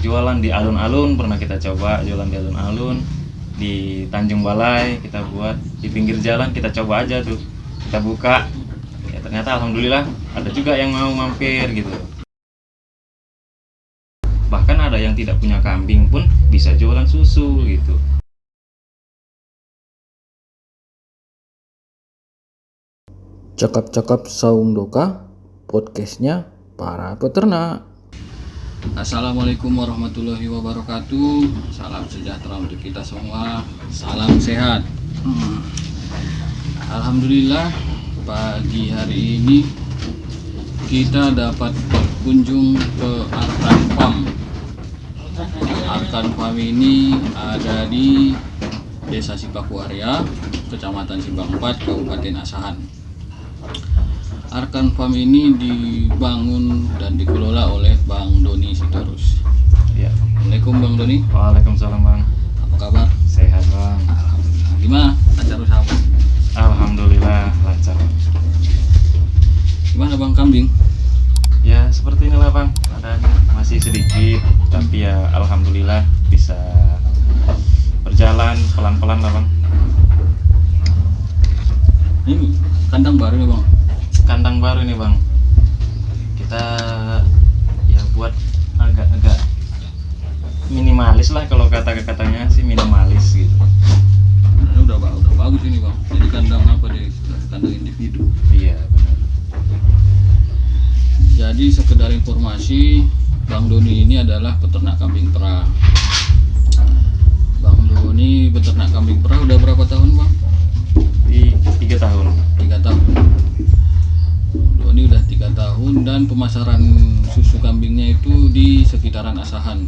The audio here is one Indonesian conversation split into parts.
jualan di alun-alun, pernah kita coba jualan di alun-alun, di Tanjung Balai kita buat, di pinggir jalan kita coba aja tuh, kita buka, ya ternyata alhamdulillah ada juga yang mau mampir gitu. Bahkan ada yang tidak punya kambing pun bisa jualan susu gitu. Cakap-cakap Saung Doka, podcastnya para peternak. Assalamualaikum warahmatullahi wabarakatuh. Salam sejahtera untuk kita semua. Salam sehat. Alhamdulillah pagi hari ini kita dapat berkunjung ke Arkan Farm. Arkan Farm ini ada di Desa Sipakuarya, Kecamatan Simbang 4, Kabupaten Asahan. Arkan Farm ini dibangun dan dikelola oleh Bang Doni Sitorus. Ya. Assalamualaikum Bang Doni. Waalaikumsalam Bang. Apa kabar? Sehat Bang. Alhamdulillah. Gimana lancar usaha Bang? Alhamdulillah lancar. Gimana Bang kambing? Ya seperti inilah Bang, adanya masih sedikit, tapi ya alhamdulillah bisa berjalan pelan-pelan lah Bang. Ini kandang baru ya Bang? Kandang baru ini Bang, kita ya buat agak-agak minimalis lah, kalau kata-katanya sih minimalis gitu. Ini udah bagus ini Bang. Jadi kandang apa deh? Kandang individu. Iya benar. Jadi sekedar informasi, Bang Doni ini adalah peternak kambing perah. Bang Doni peternak kambing perah udah berapa tahun Bang? Di 3 tahun. 3 tahun. Doni udah 3 tahun dan pemasaran susu kambingnya itu di sekitaran Asahan.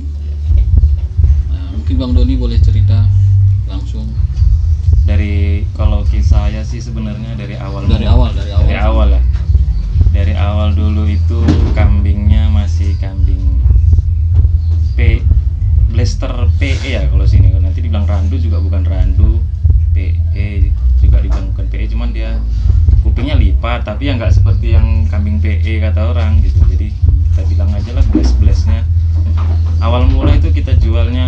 Nah, mungkin Bang Doni boleh cerita langsung Dari kalau kisah saya sih sebenarnya dari awal dari ya. Dari awal dulu itu kambingnya masih kambing Blaster PE ya kalau sini, nanti dibilang randu juga bukan randu, PE juga dibilang bukan PE, cuman dia kupingnya lipat, tapi ya nggak seperti yang kambing PE kata orang gitu. Jadi kita bilang aja lah blast-blastnya. Awal mula itu kita jualnya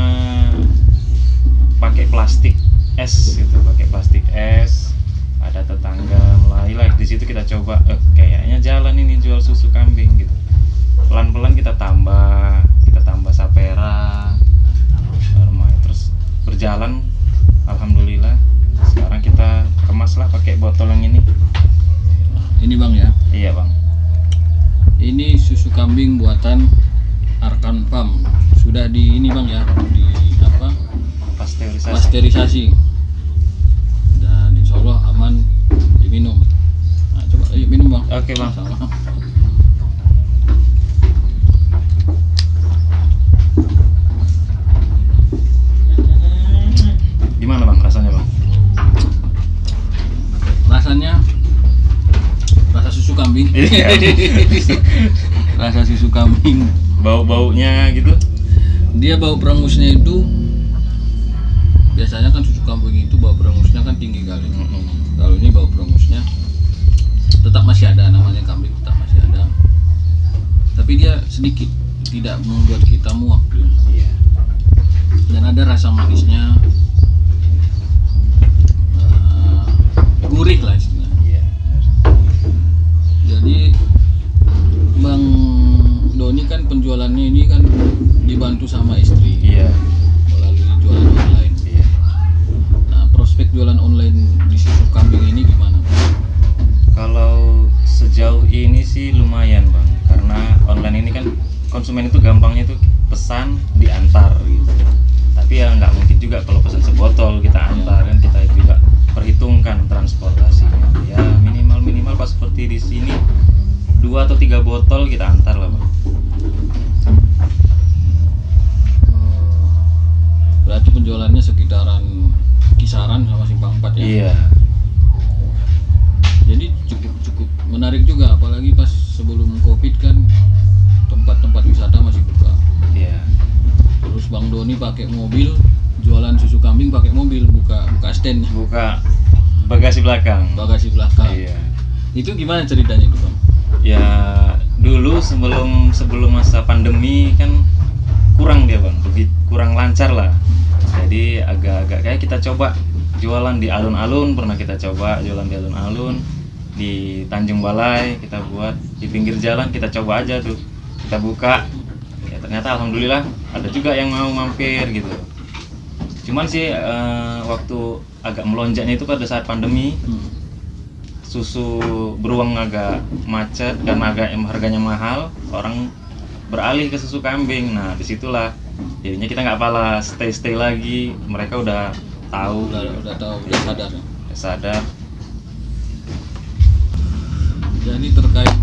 pakai plastik es gitu, pakai plastik es. Ada tetangga mulailah di situ kita coba, kayaknya jalan ini jual susu kambing gitu. Pelan-pelan kita tambah sapera, terus berjalan. Alhamdulillah sekarang kita kemas lah pakai botol yang ini. ini Bang ya. Iya Bang. Ini susu kambing buatan Arkan Farm. Sudah di ini Bang ya, di apa? Pasteurisasi. Dan insya Allah aman diminum. Nah, coba minum Bang. Oke Bang. Sama. Gimana Bang rasanya Bang? Rasanya rasa susu kambing. Rasa susu kambing. Bau-baunya gitu. Dia bau perengusnya itu biasanya kan susu kambing itu bau perengusnya kan tinggi kali. Kalau ini bau perengusnya tetap masih ada, namanya kambing tetap masih ada. Tapi dia sedikit, tidak membuat kita muak dia. Iya. Dan ada rasa manisnya, gurih lah istilahnya. Iya. Jadi Bang Doni kan penjualannya ini kan dibantu sama istri. Iya. Melalui jualan online. Iya. Nah, prospek jualan online di susu kambing ini gimana Bang? Kalau sejauh ini sih lumayan Bang, karena online ini kan konsumen itu gampangnya itu pesan diantar gitu. Tapi ya nggak mungkin juga kalau pesan sebotol kita antar, kan kita juga perhitungkan transportasinya. Ya minimal pas seperti di sini 2 atau 3 botol kita antar lah Bang. Berarti penjualannya sekitaran kisaran sama Simpang 4 ya? Iya. Jadi cukup menarik juga, apalagi pas sebelum Covid kan tempat-tempat wisata masih buka. Iya. Terus Bang Doni pakai mobil, jualan susu kambing pakai mobil, buka stand, Buka bagasi belakang. bagasi belakang. Iya. Itu gimana ceritanya itu Bang? Ya dulu sebelum masa pandemi kan kurang dia bang, kurang lancar lah. Jadi agak-agak kayak kita coba jualan di alun-alun, pernah kita coba jualan di alun-alun, di Tanjung Balai kita buat, di pinggir jalan kita coba aja tuh, kita buka. Ya ternyata alhamdulillah ada juga yang mau mampir gitu. Cuman sih waktu agak melonjaknya itu pada saat pandemi, susu beruang agak macet dan agak harganya mahal, orang beralih ke susu kambing. Nah disitulah jadinya kita nggak pala stay lagi, mereka udah tahu, udah tahu, udah sadar ya. udah sadar. Jadi terkait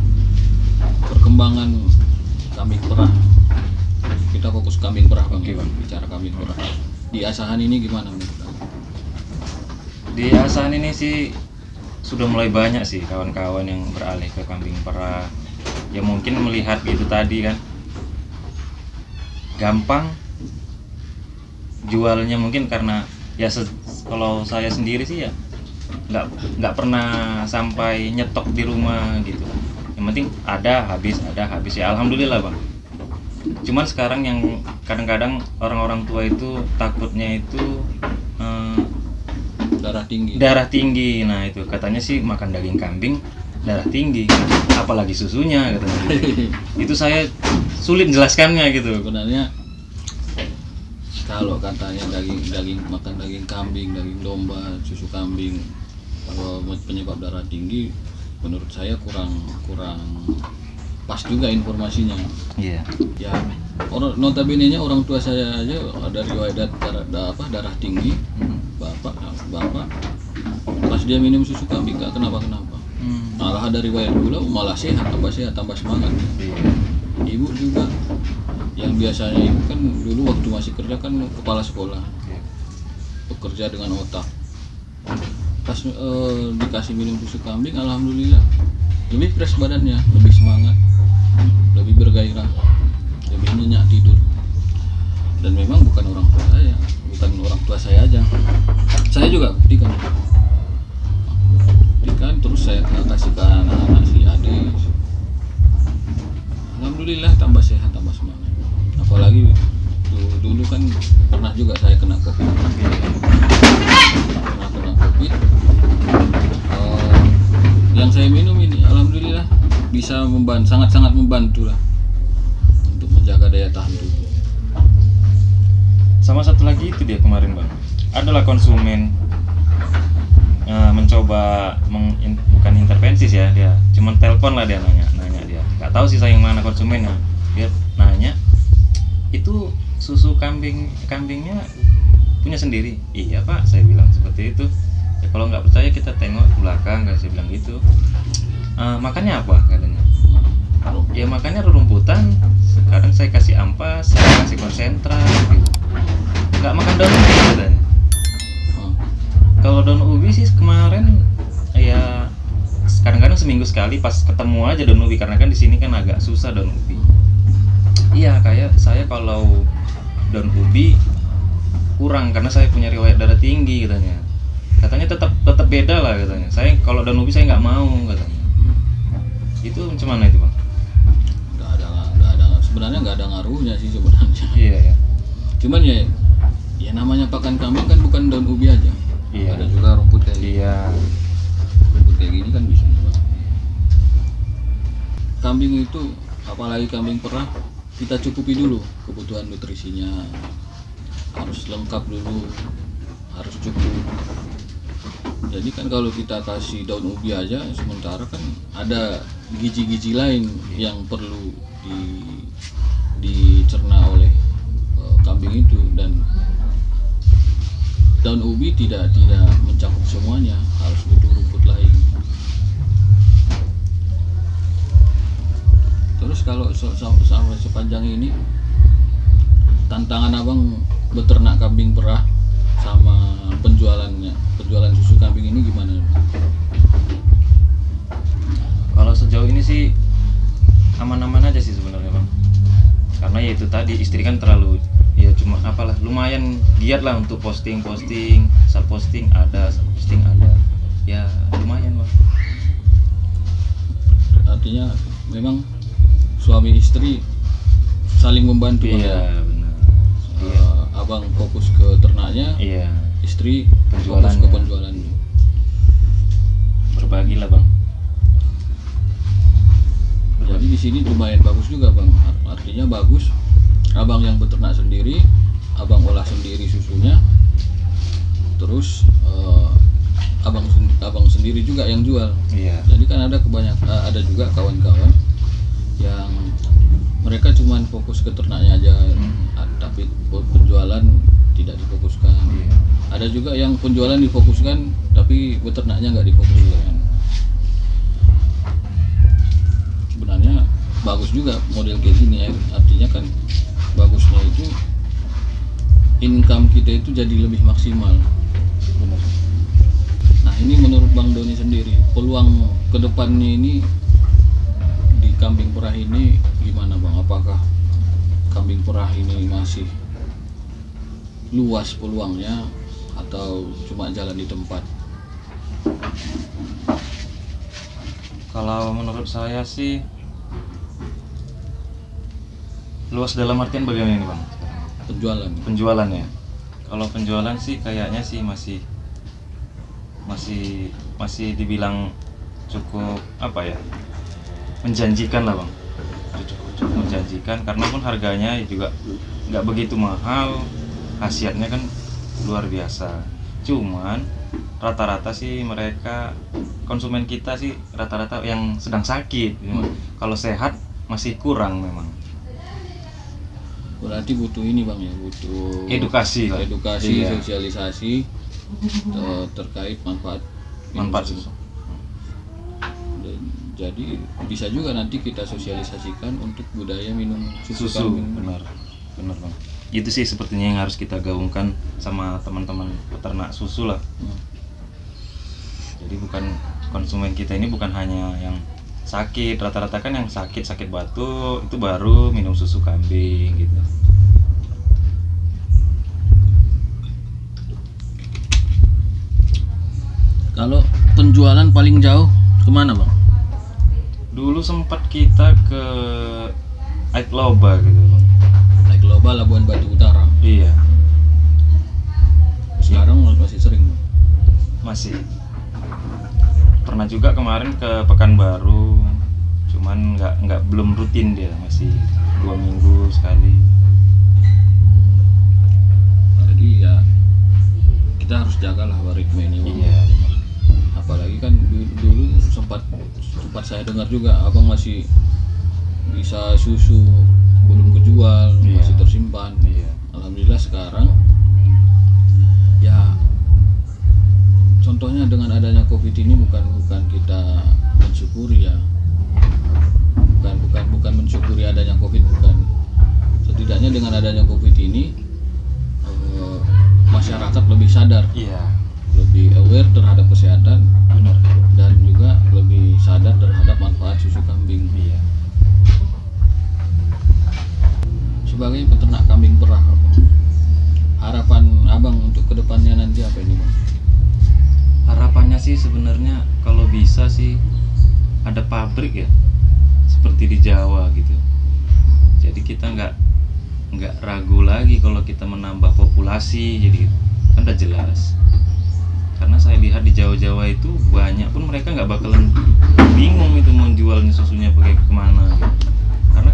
perkembangan kambing perah, kita fokus kambing perah bang. Oke, Bang. Bicara kambing perah di Asahan ini gimana nih? Di Asahan ini sih sudah mulai banyak sih kawan-kawan yang beralih ke kambing perah. Ya mungkin melihat gitu tadi kan, gampang jualnya mungkin karena ya kalau saya sendiri sih ya nggak pernah sampai nyetok di rumah gitu. Yang penting ada habis ya alhamdulillah bang. Cuman sekarang yang kadang-kadang orang-orang tua itu takutnya itu darah tinggi. Nah itu katanya sih makan daging kambing darah tinggi, apalagi susunya katanya. Itu saya sulit jelaskannya gitu. Sebenarnya kalau katanya makan daging kambing, daging domba, susu kambing, kalau penyebab darah tinggi, menurut saya kurang pas juga informasinya. Iya. Ya, notabene-nya orang tua saya aja ada riwayat darah tinggi. Bapak pas dia minum susu kambing nggak kenapa. Malah ada riwayat gula, malah sehat, tambah semangat. Ibu juga yang biasanya ibu kan dulu waktu masih kerja kan kepala sekolah, bekerja dengan otak. Pas dikasih minum susu kambing, alhamdulillah lebih fresh badannya, lebih semangat, lebih bergairah, lebih nyenyak tidur. Dan memang bukan orang tua saya aja, saya juga buktikan, terus saya kasih ke anak-anak si adik. Alhamdulillah tambah sehat, tambah semangat. Apalagi dulu kan pernah juga saya kena COVID. Yang saya minum ini alhamdulillah bisa sangat-sangat membantu lah untuk menjaga daya tahan tubuh. Sama satu lagi itu dia kemarin bang, adalah konsumen mencoba bukan intervensi sih ya, dia cuman telepon lah, dia nanya dia nggak tahu sih saya yang mana konsumennya, dia nanya itu susu kambingnya punya sendiri. Iya pak, saya bilang seperti itu. Ya, kalau nggak percaya kita tengok ke belakang, saya bilang gitu. Makannya apa katanya? Ya makannya rumputan, kadang saya kasih ampas, saya kasih konsentrat gitu. Nggak makan daun ubi katanya. Kalau daun ubi sih kemarin ya kadang-kadang seminggu sekali pas ketemu aja daun ubi, karena kan di sini kan agak susah daun ubi. Iya, kayak saya kalau daun ubi kurang karena saya punya riwayat darah tinggi katanya. Katanya tetap beda lah katanya. Saya kalau daun ubi saya nggak mau katanya. Itu macam mana itu bang? Nggak ada sebenarnya nggak ada ngaruhnya sih sebenarnya. Iya ya. Cuman ya namanya pakan kambing kan bukan daun ubi aja. Iya. Ada juga rumput kayak gini. Iya. Rumput kayak gini kan bisa juga. Kambing itu, apalagi kambing perah, kita cukupi dulu kebutuhan nutrisinya, harus lengkap dulu, harus cukup. Jadi kan kalau kita kasih daun ubi aja, sementara kan ada gizi-gizi lain yang perlu dicerna oleh kambing itu, dan daun ubi tidak mencakup semuanya, harus butuh rumput lain. Terus kalau sama sepanjang ini tantangan abang beternak kambing perah sama penjualan susu kambing ini gimana? Kalau sejauh ini sih aman-aman aja sih sebenarnya bang, karena ya itu tadi istri kan terlalu ya cuma apalah, lumayan giat lah untuk posting, asal posting ada ya lumayan bang. Artinya memang suami istri saling membantu. Iya benar. istri, Penjualan. fokus ke penjualan. Berbagilah bang. Jadi di sini lumayan bagus juga bang. Artinya bagus. Abang yang beternak sendiri, abang olah sendiri susunya. Terus abang sendiri juga yang jual. Iya. Jadi kan ada juga kawan-kawan yang mereka cuman fokus ke ternaknya aja, tapi penjualan tidak difokuskan. Iya. Ada juga yang penjualan difokuskan, tapi beternaknya nggak difokuskan. Sebenarnya bagus juga model kayak gini ya. Artinya kan bagusnya itu income kita itu jadi lebih maksimal. Benar. Nah ini menurut Bang Doni sendiri, peluang kedepannya ini di kambing perah ini gimana Bang? Apakah kambing perah ini masih luas peluangnya atau cuma jalan di tempat? Kalau menurut saya sih luas dalam artian bagaimana nih bang? Penjualan. Penjualannya. Kalau penjualan sih kayaknya sih masih dibilang cukup apa ya? Menjanjikan lah bang. Cukup menjanjikan karena pun harganya juga nggak begitu mahal, khasiatnya kan luar biasa. Cuman rata-rata sih mereka konsumen kita sih rata-rata yang sedang sakit. Kalau sehat masih kurang memang. Berarti butuh ini Bang ya, butuh Edukasi lah. Iya. sosialisasi terkait manfaat susu. Dan jadi bisa juga nanti kita sosialisasikan untuk budaya minum susu Susu, kambing. benar bang. Itu sih sepertinya yang harus kita gaungkan sama teman-teman peternak susu lah. Jadi bukan konsumen kita ini bukan hanya yang sakit, rata-rata kan yang sakit batuk itu baru minum susu kambing gitu. Kalau penjualan paling jauh kemana Bang? Dulu sempat kita ke Aik Loba gitu bang. Naik Loba, Labuan Batu Utara. Iya, Sekarang masih sering Bang? masih. Pernah juga kemarin ke Pekanbaru, cuman belum rutin dia, masih 2 minggu sekali. Jadi ya kita harus jagalah ritme ini Bang. Iya. Apalagi kan dulu sempat saya dengar juga abang masih bisa susu belum kejual, Iya. masih tersimpan. Iya. Alhamdulillah sekarang ya contohnya dengan adanya COVID ini bukan kita mensyukuri ya, bukan mensyukuri adanya COVID, bukan. Setidaknya dengan adanya COVID ini masyarakat lebih sadar, Iya. lebih aware terhadap kesehatan, Benar. dan juga lebih sadar terhadap manfaat susu kambing. Iya. Sebagai peternak kambing perah, harapan abang untuk kedepannya nanti apa ini Bang? Harapannya sih sebenarnya kalau bisa sih ada pabrik ya, seperti di Jawa gitu. Jadi kita nggak ragu lagi kalau kita menambah populasi, jadi kan udah jelas. Karena saya lihat di Jawa itu banyak pun mereka nggak bakalan bingung itu mau jualnya susunya pakai kemana gitu. Karena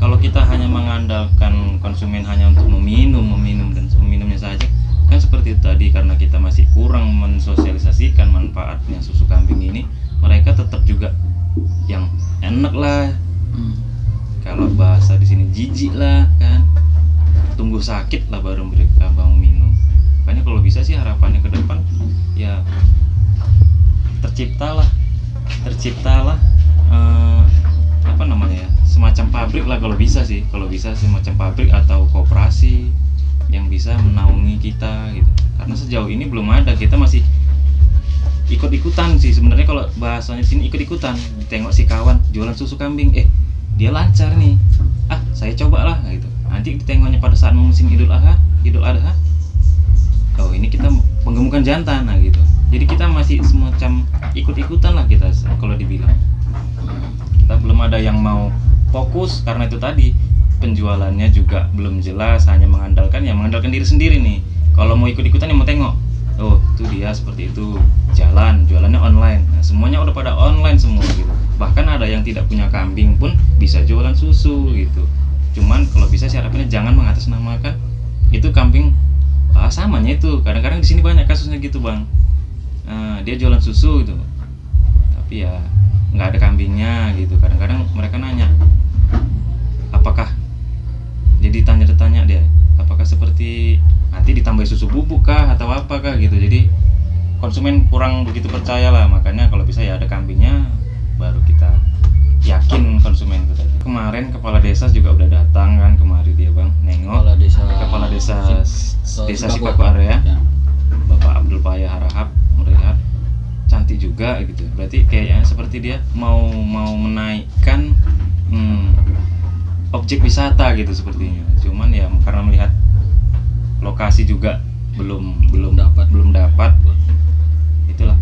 kalau kita hanya mengandalkan konsumen hanya untuk meminum dan meminumnya saja, kan seperti itu tadi, karena kita masih kurang mensosialisasikan manfaatnya susu kambing ini, mereka tetap juga yang enak lah. Kalau bahasa di sini jijik lah kan, tunggu sakit lah baru mereka mau minum. Makanya kalau bisa sih harapannya ke depan ya terciptalah apa namanya ya, semacam pabrik lah kalau bisa semacam pabrik atau koperasi yang bisa menaungi kita gitu. Karena sejauh ini belum ada, kita masih ikut-ikutan sih sebenarnya. Kalau bahasanya di sini ikut-ikutan, tengok si kawan jualan susu kambing, dia lancar nih, saya cobalah gitu. Nanti ditengoknya pada saat musim Idul Adha, oh ini kita menggemukkan jantan, nah gitu. Jadi kita masih semacam ikut-ikutan lah kita kalau dibilang. Kita belum ada yang mau fokus karena itu tadi penjualannya juga belum jelas, hanya mengandalkan diri sendiri nih. Kalau mau ikut-ikutan ya mau tengok, oh itu dia seperti itu, jualannya online. Nah, semuanya udah pada online semua gitu. Bahkan ada yang tidak punya kambing pun bisa jualan susu gitu. Cuman kalau bisa sih harapannya jangan mengatasnamakan itu kambing samanya itu. Kadang-kadang di sini banyak kasusnya gitu bang. Dia jualan susu gitu, tapi ya nggak ada kambingnya gitu. Kadang-kadang mereka nanya, apakah jadi tanya dia, apakah seperti nanti ditambah susu bubuk kah atau apakah gitu. Jadi konsumen kurang begitu percaya lah. Makanya kalau bisa ya ada kambingnya baru kita yakin konsumen itu tadi. Kemarin kepala desa juga udah datang kan kemari dia bang, nengok kepala desa Sikaku area ya. Bapak Abdul Paya Harahap melihat cantik juga gitu. Berarti kayaknya seperti dia mau menaikkan objek wisata gitu sepertinya. Cuman ya karena melihat lokasi juga belum dapat, itulah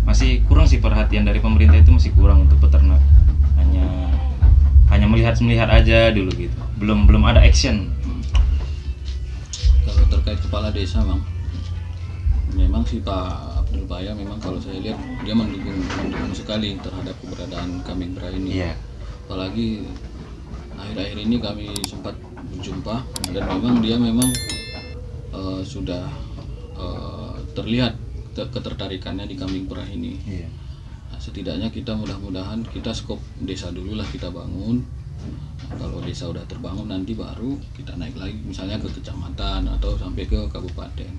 masih kurang sih perhatian dari pemerintah, itu masih kurang untuk peternak. Hanya melihat aja dulu gitu, belum ada action. Kalau terkait kepala desa bang, memang sih Pak Abdul Paya memang kalau saya lihat dia mendukung sekali terhadap keberadaan kambing perah ini. Iya. Apalagi akhir-akhir ini kami sempat berjumpa dan memang dia sudah terlihat ketertarikannya di kambing perah ini. Iya. Nah, setidaknya kita mudah-mudahan kita skop desa dulu lah kita bangun. Nah, kalau desa udah terbangun nanti baru kita naik lagi misalnya ke kecamatan atau sampai ke kabupaten.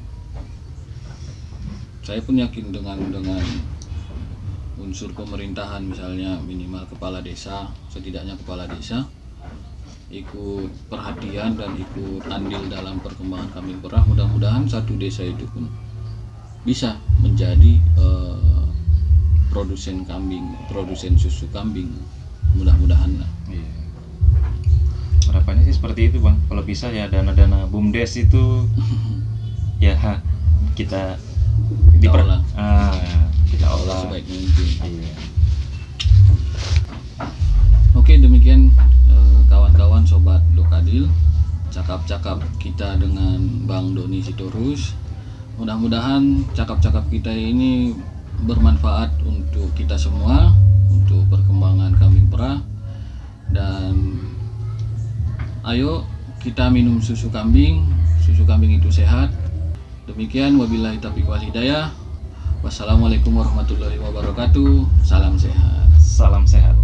Saya pun yakin dengan unsur pemerintahan misalnya minimal setidaknya kepala desa ikut perhatian dan ikut andil dalam perkembangan kambing perah, mudah-mudahan satu desa itu pun bisa menjadi produsen susu kambing, mudah-mudahan lah. Iya. Harapannya sih seperti itu bang. Kalau bisa ya dana BUMDes itu ya kita olah sebaik mungkin. Iya. Oke, demikian kawan-kawan sobat Dokadil, cakap-cakap kita dengan Bang Doni Sitorus. Mudah-mudahan cakap-cakap kita ini bermanfaat untuk kita semua, untuk perkembangan kambing perah. Dan ayo kita minum susu kambing itu sehat. Demikian, wabillahi taufiq wal hidayah. Wassalamualaikum warahmatullahi wabarakatuh. Salam sehat.